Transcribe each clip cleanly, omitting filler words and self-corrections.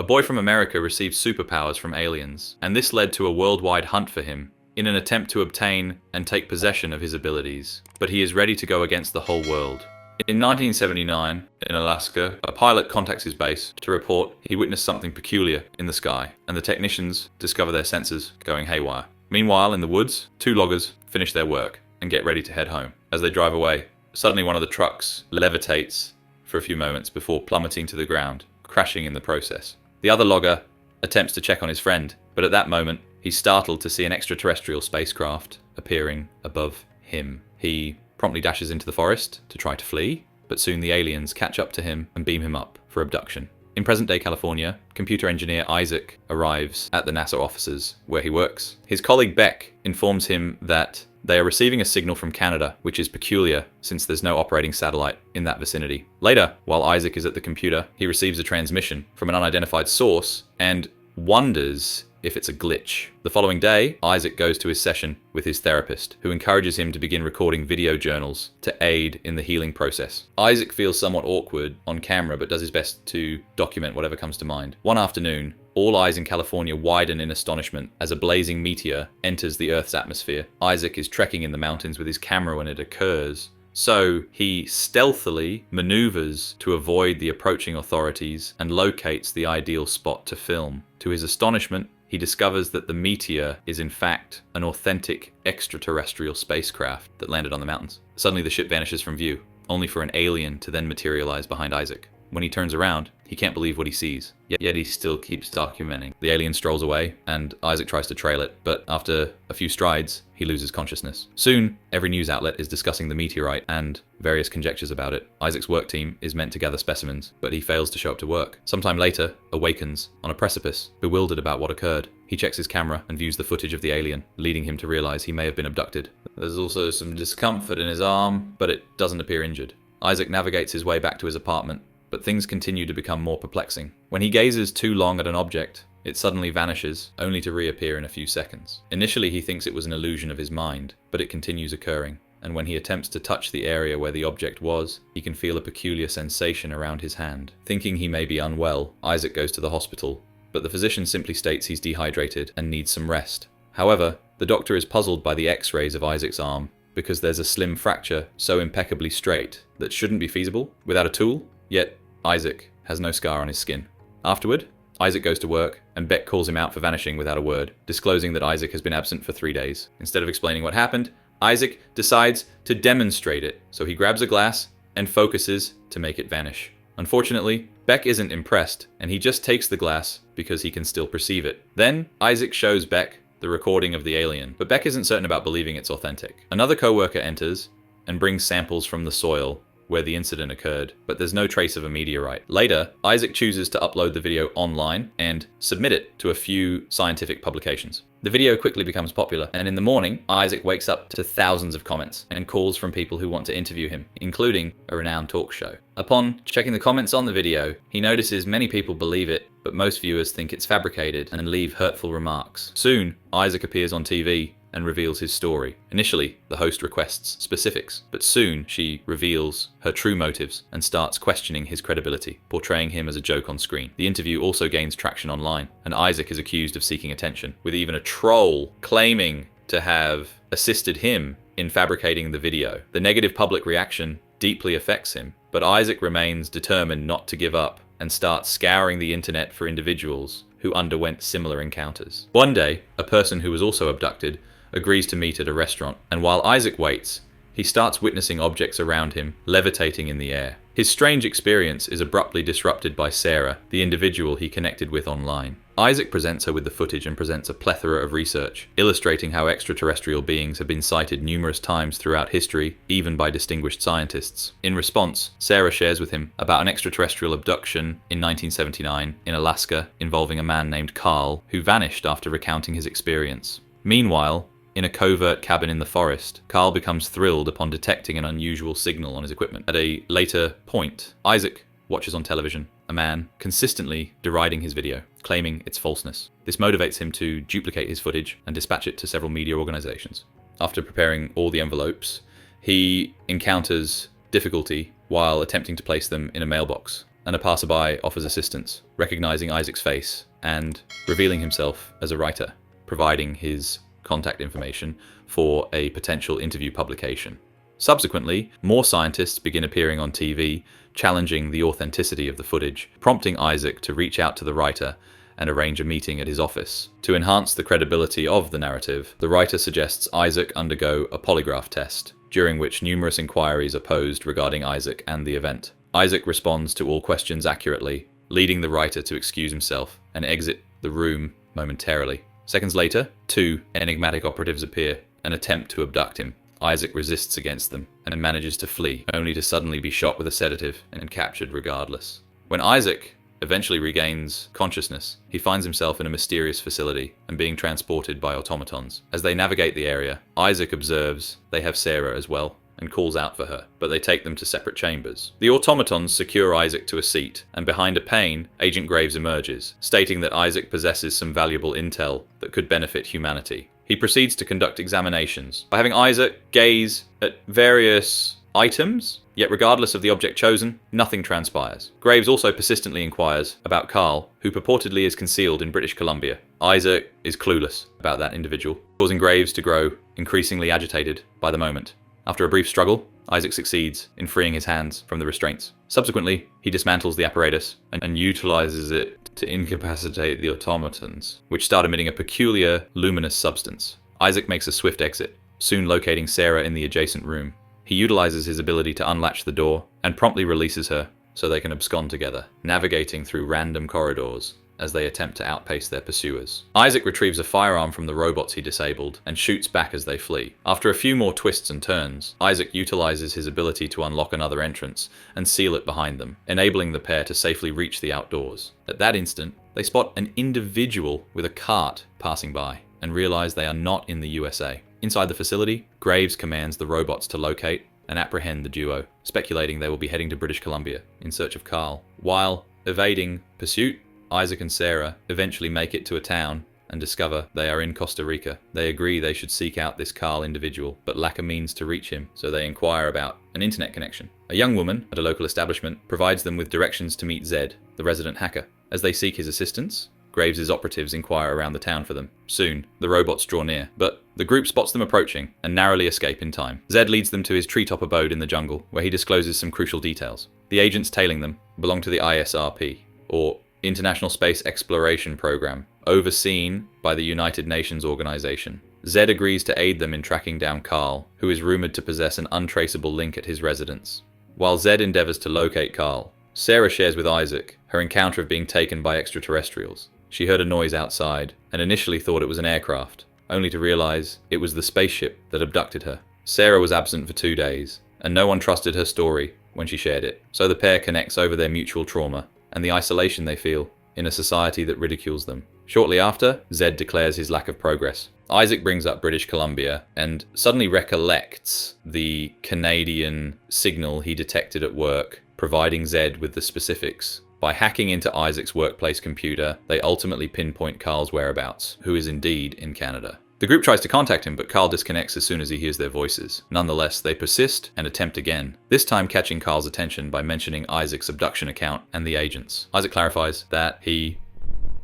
boy from America received superpowers from aliens, and this led to a worldwide hunt for him in an attempt to obtain and take possession of his abilities. But he is ready to go against the whole world. In 1979, in Alaska, a pilot contacts his base to report he witnessed something peculiar in the sky, and the technicians discover their sensors going haywire. Meanwhile, in the woods, 2 loggers finish their work and get ready to head home. As they drive away, suddenly one of the trucks levitates for a few moments before plummeting to the ground, crashing in the process. The other logger attempts to check on his friend, but at that moment, he's startled to see an extraterrestrial spacecraft appearing above him. He promptly dashes into the forest to try to flee, but soon the aliens catch up to him and beam him up for abduction. In present-day California, computer engineer Isaac arrives at the NASA offices where he works. His colleague Beck informs him that they are receiving a signal from Canada, which is peculiar since there's no operating satellite in that vicinity. Later, while Isaac is at the computer, he receives a transmission from an unidentified source and wonders if it's a glitch. The following day, Isaac goes to his session with his therapist, who encourages him to begin recording video journals to aid in the healing process. Isaac feels somewhat awkward on camera, but does his best to document whatever comes to mind. One afternoon, all eyes in California widen in astonishment as a blazing meteor enters the Earth's atmosphere. Isaac is trekking in the mountains with his camera when it occurs, so he stealthily maneuvers to avoid the approaching authorities and locates the ideal spot to film. To his astonishment, he discovers that the meteor is in fact an authentic extraterrestrial spacecraft that landed on the mountains. Suddenly the ship vanishes from view, only for an alien to then materialize behind Isaac. When he turns around, he can't believe what he sees, yet he still keeps documenting. The alien strolls away, and Isaac tries to trail it, but after a few strides, he loses consciousness. Soon, every news outlet is discussing the meteorite and various conjectures about it. Isaac's work team is meant to gather specimens, but he fails to show up to work. Sometime later, awakens on a precipice, bewildered about what occurred. He checks his camera and views the footage of the alien, leading him to realize he may have been abducted. There's also some discomfort in his arm, but it doesn't appear injured. Isaac navigates his way back to his apartment, but things continue to become more perplexing. When he gazes too long at an object, it suddenly vanishes, only to reappear in a few seconds. Initially, he thinks it was an illusion of his mind, but it continues occurring, and when he attempts to touch the area where the object was, he can feel a peculiar sensation around his hand. Thinking he may be unwell, Isaac goes to the hospital, but the physician simply states he's dehydrated and needs some rest. However, the doctor is puzzled by the X-rays of Isaac's arm, because there's a slim fracture so impeccably straight that shouldn't be feasible without a tool, yet Isaac has no scar on his skin. Afterward, Isaac goes to work, and Beck calls him out for vanishing without a word, disclosing that Isaac has been absent for 3 days. Instead of explaining what happened, Isaac decides to demonstrate it, so he grabs a glass and focuses to make it vanish. Unfortunately, Beck isn't impressed, and he just takes the glass because he can still perceive it. Then, Isaac shows Beck the recording of the alien, but Beck isn't certain about believing it's authentic. Another co-worker enters and brings samples from the soil where the incident occurred, but there's no trace of a meteorite. Later, Isaac chooses to upload the video online and submit it to a few scientific publications. The video quickly becomes popular, and in the morning, Isaac wakes up to thousands of comments and calls from people who want to interview him, including a renowned talk show. Upon checking the comments on the video, he notices many people believe it, but most viewers think it's fabricated and leave hurtful remarks. Soon, Isaac appears on TV and reveals his story. Initially, the host requests specifics, but soon she reveals her true motives and starts questioning his credibility, portraying him as a joke on screen. The interview also gains traction online, and Isaac is accused of seeking attention, with even a troll claiming to have assisted him in fabricating the video. The negative public reaction deeply affects him, but Isaac remains determined not to give up and starts scouring the internet for individuals who underwent similar encounters. One day, a person who was also abducted agrees to meet at a restaurant, and while Isaac waits, he starts witnessing objects around him levitating in the air. His strange experience is abruptly disrupted by Sarah, the individual he connected with online. Isaac presents her with the footage and presents a plethora of research, illustrating how extraterrestrial beings have been sighted numerous times throughout history, even by distinguished scientists. In response, Sarah shares with him about an extraterrestrial abduction in 1979 in Alaska involving a man named Carl, who vanished after recounting his experience. Meanwhile, in a covert cabin in the forest, Carl becomes thrilled upon detecting an unusual signal on his equipment. At a later point, Isaac watches on television a man consistently deriding his video, claiming its falseness. This motivates him to duplicate his footage and dispatch it to several media organizations. After preparing all the envelopes, he encounters difficulty while attempting to place them in a mailbox. and a passerby offers assistance, recognizing Isaac's face and revealing himself as a writer, providing his contact information for a potential interview publication. Subsequently, more scientists begin appearing on TV, challenging the authenticity of the footage, prompting Isaac to reach out to the writer and arrange a meeting at his office. To enhance the credibility of the narrative, the writer suggests Isaac undergo a polygraph test, during which numerous inquiries are posed regarding Isaac and the event. Isaac responds to all questions accurately, leading the writer to excuse himself and exit the room momentarily. Seconds later, 2 enigmatic operatives appear and attempt to abduct him. Isaac resists against them and manages to flee, only to suddenly be shot with a sedative and captured regardless. When Isaac eventually regains consciousness, he finds himself in a mysterious facility and being transported by automatons. As they navigate the area, Isaac observes they have Sarah as well and calls out for her, but they take them to separate chambers. The automatons secure Isaac to a seat, and behind a pane, Agent Graves emerges, stating that Isaac possesses some valuable intel that could benefit humanity. He proceeds to conduct examinations by having Isaac gaze at various items, yet regardless of the object chosen, nothing transpires. Graves also persistently inquires about Carl, who purportedly is concealed in British Columbia. Isaac is clueless about that individual, causing Graves to grow increasingly agitated by the moment. After a brief struggle, Isaac succeeds in freeing his hands from the restraints. Subsequently, he dismantles the apparatus and utilizes it to incapacitate the automatons, which start emitting a peculiar, luminous substance. Isaac makes a swift exit, soon locating Sarah in the adjacent room. He utilizes his ability to unlatch the door and promptly releases her so they can abscond together, navigating through random corridors as they attempt to outpace their pursuers. Isaac retrieves a firearm from the robots he disabled and shoots back as they flee. After a few more twists and turns, Isaac utilizes his ability to unlock another entrance and seal it behind them, enabling the pair to safely reach the outdoors. At that instant, they spot an individual with a cart passing by and realize they are not in the USA. Inside the facility, Graves commands the robots to locate and apprehend the duo, speculating they will be heading to British Columbia in search of Carl. While evading pursuit, Isaac and Sarah eventually make it to a town and discover they are in Costa Rica. They agree they should seek out this Carl individual, but lack a means to reach him, so they inquire about an internet connection. A young woman at a local establishment provides them with directions to meet Zed, the resident hacker. As they seek his assistance, Graves' operatives inquire around the town for them. Soon, the robots draw near, but the group spots them approaching and narrowly escape in time. Zed leads them to his treetop abode in the jungle, where he discloses some crucial details. The agents tailing them belong to the ISRP, or International Space Exploration Program, overseen by the United Nations organization. Zed agrees to aid them in tracking down Carl, who is rumored to possess an untraceable link at his residence. While Zed endeavors to locate Carl, Sarah shares with Isaac her encounter of being taken by extraterrestrials. She heard a noise outside and initially thought it was an aircraft, only to realize it was the spaceship that abducted her. Sarah was absent for 2 days, and no one trusted her story when she shared it, so the pair connects over their mutual trauma and the isolation they feel in a society that ridicules them. Shortly after, Zed declares his lack of progress. Isaac brings up British Columbia and suddenly recollects the Canadian signal he detected at work, providing Zed with the specifics. By hacking into Isaac's workplace computer, they ultimately pinpoint Carl's whereabouts, who is indeed in Canada. The group tries to contact him, but Carl disconnects as soon as he hears their voices. Nonetheless, they persist and attempt again, this time catching Carl's attention by mentioning Isaac's abduction account and the agents. Isaac clarifies that he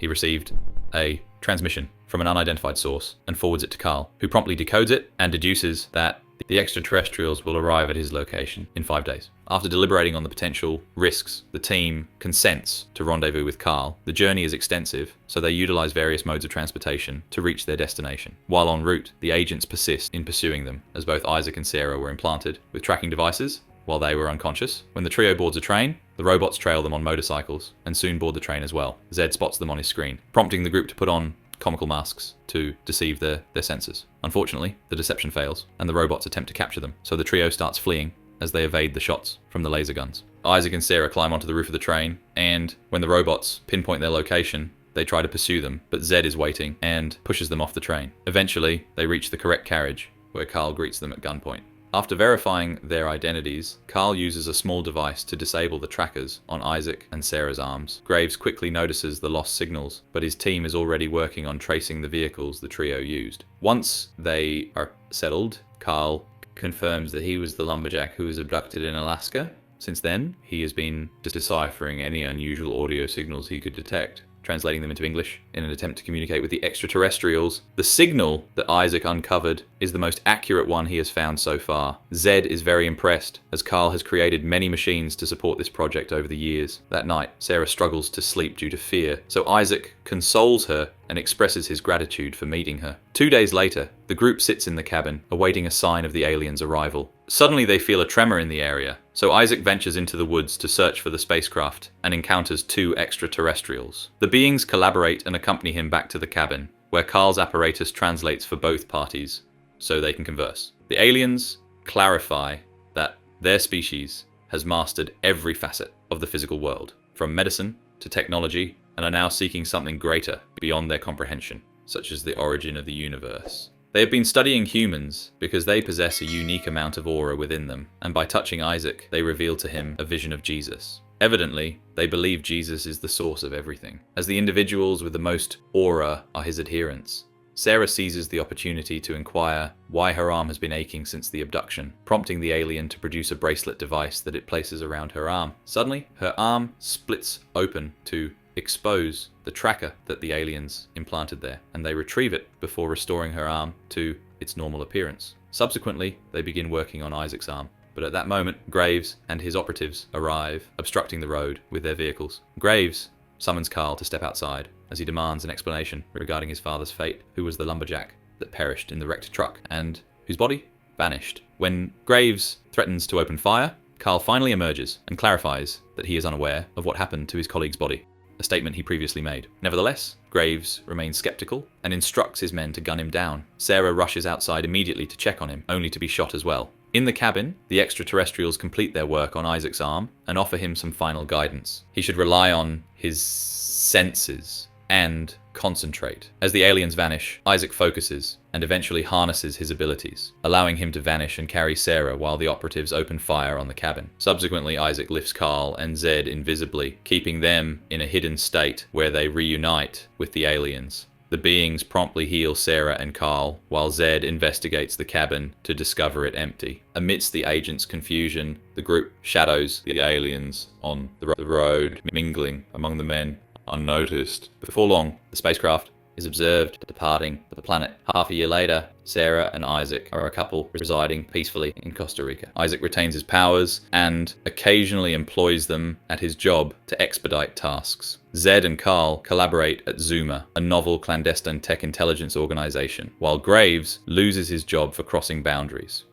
received a transmission from an unidentified source and forwards it to Carl, who promptly decodes it and deduces that the extraterrestrials will arrive at his location in 5 days. After deliberating on the potential risks, the team consents to rendezvous with Carl. The journey is extensive, so they utilize various modes of transportation to reach their destination. While en route, the agents persist in pursuing them, as both Isaac and Sarah were implanted with tracking devices while they were unconscious. When the trio boards a train, the robots trail them on motorcycles and soon board the train as well. Zed spots them on his screen, prompting the group to put on comical masks to deceive their sensors. Unfortunately, the deception fails, and the robots attempt to capture them, so the trio starts fleeing as they evade the shots from the laser guns. Isaac and Sarah climb onto the roof of the train, and when the robots pinpoint their location, they try to pursue them, but Zed is waiting and pushes them off the train. Eventually, they reach the correct carriage, where Carl greets them at gunpoint. After verifying their identities, Carl uses a small device to disable the trackers on Isaac and Sarah's arms. Graves quickly notices the lost signals, but his team is already working on tracing the vehicles the trio used. Once they are settled, Carl confirms that he was the lumberjack who was abducted in Alaska, Since then, he has been deciphering any unusual audio signals he could detect, translating them into English in an attempt to communicate with the extraterrestrials. The signal that Isaac uncovered is the most accurate one he has found so far. Zed is very impressed, as Carl has created many machines to support this project over the years. That night, Sarah struggles to sleep due to fear, so Isaac consoles her and expresses his gratitude for meeting her. 2 days later, the group sits in the cabin, awaiting a sign of the aliens' arrival. Suddenly they feel a tremor in the area, so Isaac ventures into the woods to search for the spacecraft and encounters 2 extraterrestrials. The beings collaborate and accompany him back to the cabin, where Carl's apparatus translates for both parties, so they can converse. The aliens clarify that their species has mastered every facet of the physical world, from medicine to technology, and are now seeking something greater beyond their comprehension, such as the origin of the universe. They have been studying humans because they possess a unique amount of aura within them, and by touching Isaac, they reveal to him a vision of Jesus. Evidently, they believe Jesus is the source of everything, as the individuals with the most aura are his adherents. Sarah seizes the opportunity to inquire why her arm has been aching since the abduction, prompting the alien to produce a bracelet device that it places around her arm. Suddenly, her arm splits open to expose the tracker that the aliens implanted there, and they retrieve it before restoring her arm to its normal appearance. Subsequently, they begin working on Isaac's arm, but at that moment, Graves and his operatives arrive, obstructing the road with their vehicles. Graves summons Carl to step outside as he demands an explanation regarding his father's fate, who was the lumberjack that perished in the wrecked truck and whose body vanished. When Graves threatens to open fire, Carl finally emerges and clarifies that he is unaware of what happened to his colleague's body, a statement he previously made. Nevertheless, Graves remains skeptical and instructs his men to gun him down. Sarah rushes outside immediately to check on him, only to be shot as well. In the cabin, the extraterrestrials complete their work on Isaac's arm and offer him some final guidance. He should rely on his senses and concentrate. As the aliens vanish, Isaac focuses and eventually harnesses his abilities, allowing him to vanish and carry Sarah while the operatives open fire on the cabin. Subsequently, Isaac lifts Carl and Zed invisibly, keeping them in a hidden state where they reunite with the aliens. The beings promptly heal Sarah and Carl, while Zed investigates the cabin to discover it empty. Amidst the agents' confusion, the group shadows the aliens on the road, mingling among the men unnoticed. Before long, the spacecraft is observed departing the planet. Half a year later, Sarah and Isaac are a couple residing peacefully in Costa Rica. Isaac retains his powers and occasionally employs them at his job to expedite tasks. Zed and Carl collaborate at Zuma, a novel clandestine tech intelligence organization, while Graves loses his job for crossing boundaries.